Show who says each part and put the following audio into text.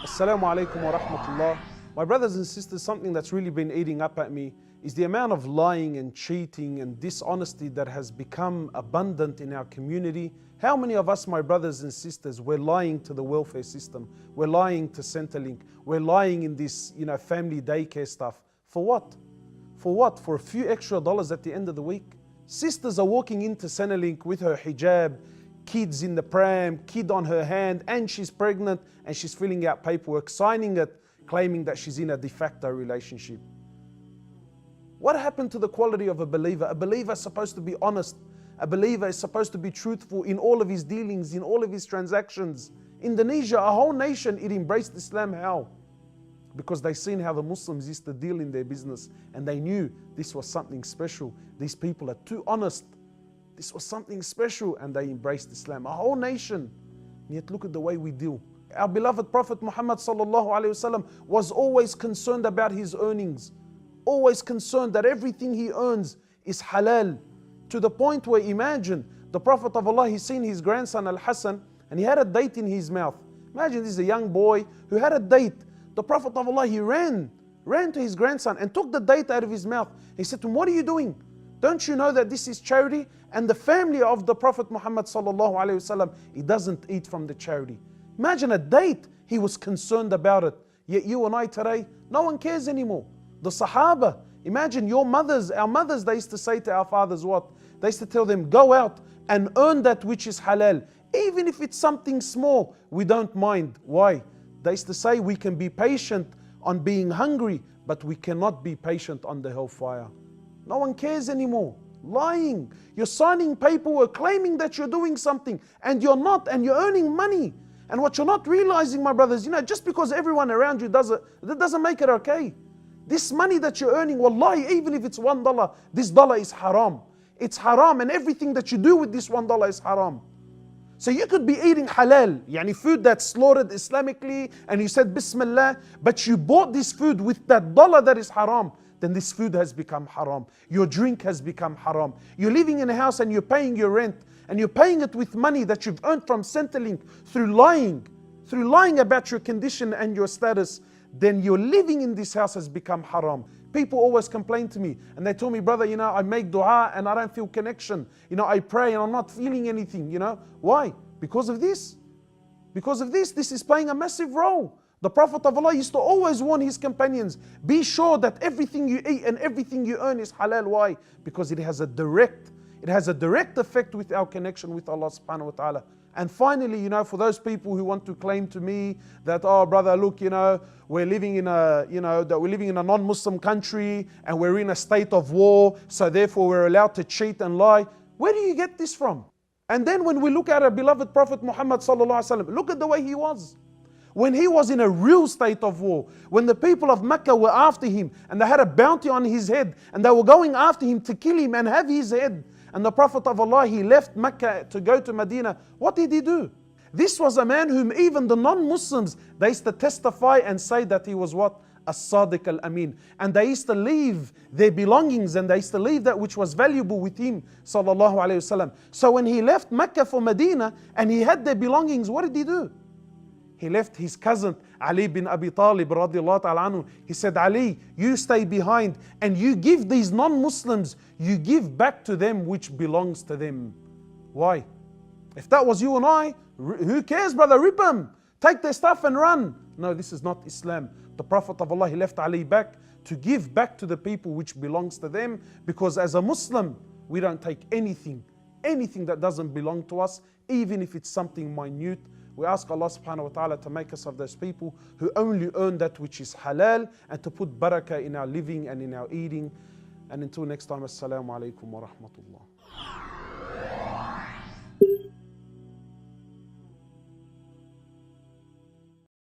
Speaker 1: Assalamu alaikum wa rahmatullah. My brothers and sisters, something that's really been eating up at me is the amount of lying and cheating and dishonesty that has become abundant in our community. How many of us, my brothers and sisters, we're lying to the welfare system, we're lying to Centrelink, we're lying in this, family daycare stuff. For what? For what? For a few extra dollars at the end of the week? Sisters are walking into Centrelink with her hijab, kids in the pram, kid on her hand, and she's pregnant, and she's filling out paperwork, signing it, claiming that she's in a de facto relationship. What happened to the quality of a believer? A believer is supposed to be honest. A believer is supposed to be truthful in all of his dealings, in all of his transactions. Indonesia, a whole nation, it embraced Islam. How? Because they seen how the Muslims used to deal in their business, and they knew this was something special. These people are too honest. This was something special, and they embraced Islam. A whole nation. And yet look at the way we deal. Our beloved Prophet Muhammad sallallahu alaihi wasallam was always concerned about his earnings. Always concerned that everything he earns is halal. To the point where, imagine, the Prophet of Allah, he's seen his grandson Al-Hassan, and he had a date in his mouth. Imagine this is a young boy who had a date. The Prophet of Allah, he ran to his grandson and took the date out of his mouth. He said to him, "What are you doing? Don't you know that this is charity?" And the family of the Prophet Muhammad sallallahu alaihi wasallam, he doesn't eat from the charity. Imagine a date, he was concerned about it. Yet you and I today, no one cares anymore. The Sahaba, imagine our mothers, they used to say to our fathers what? They used to tell them, go out and earn that which is halal. Even if it's something small, we don't mind. Why? They used to say we can be patient on being hungry, but we cannot be patient on the hellfire. No one cares anymore. Lying. You're signing paperwork claiming that you're doing something, and you're not, and you're earning money. And what you're not realizing, my brothers, just because everyone around you does it, that doesn't make it okay. This money that you're earning, wallahi, even if it's $1, this dollar is haram. It's haram, and everything that you do with this $1 is haram. So you could be eating halal, food that's slaughtered Islamically, and you said Bismillah, but you bought this food with that dollar that is haram, then this food has become haram. Your drink has become haram. You're living in a house and you're paying your rent, and you're paying it with money that you've earned from Centrelink through lying about your condition and your status, then you're living in this house has become haram. People always complain to me and they tell me, brother, I make dua and I don't feel connection. I pray and I'm not feeling anything. Why? Because of this. Because of this is playing a massive role. The Prophet of Allah used to always warn his companions, be sure that everything you eat and everything you earn is halal. Why? Because it has a direct effect with our connection with Allah subhanahu wa ta'ala. And finally, for those people who want to claim to me that, oh brother, look, we're living in a non-Muslim country and we're in a state of war, so therefore we're allowed to cheat and lie. Where do you get this from? And then when we look at our beloved Prophet Muhammad sallallahu alaihi wasallam, look at the way he was. When he was in a real state of war, when the people of Mecca were after him and they had a bounty on his head and they were going after him to kill him and have his head, and the Prophet of Allah, he left Mecca to go to Medina, what did he do? This was a man whom even the non-Muslims, they used to testify and say that he was what? As-Sadiq al-Amin. And they used to leave their belongings and they used to leave that which was valuable with him, sallallahu alayhi wasallam. So when he left Mecca for Medina and he had their belongings, what did he do? He left his cousin Ali bin Abi Talib radiallahu ta'ala anhu. He said, Ali, you stay behind and you give these non-Muslims, you give back to them which belongs to them. Why? If that was you and I, who cares, brother? Rip them. Take their stuff and run. No, this is not Islam. The Prophet of Allah, he left Ali back to give back to the people which belongs to them, because as a Muslim, we don't take anything that doesn't belong to us, even if it's something minute. We ask Allah subhanahu wa ta'ala to make us of those people who only earn that which is halal, and to put barakah in our living and in our eating. And until next time, assalamu alaikum wa rahmatullah.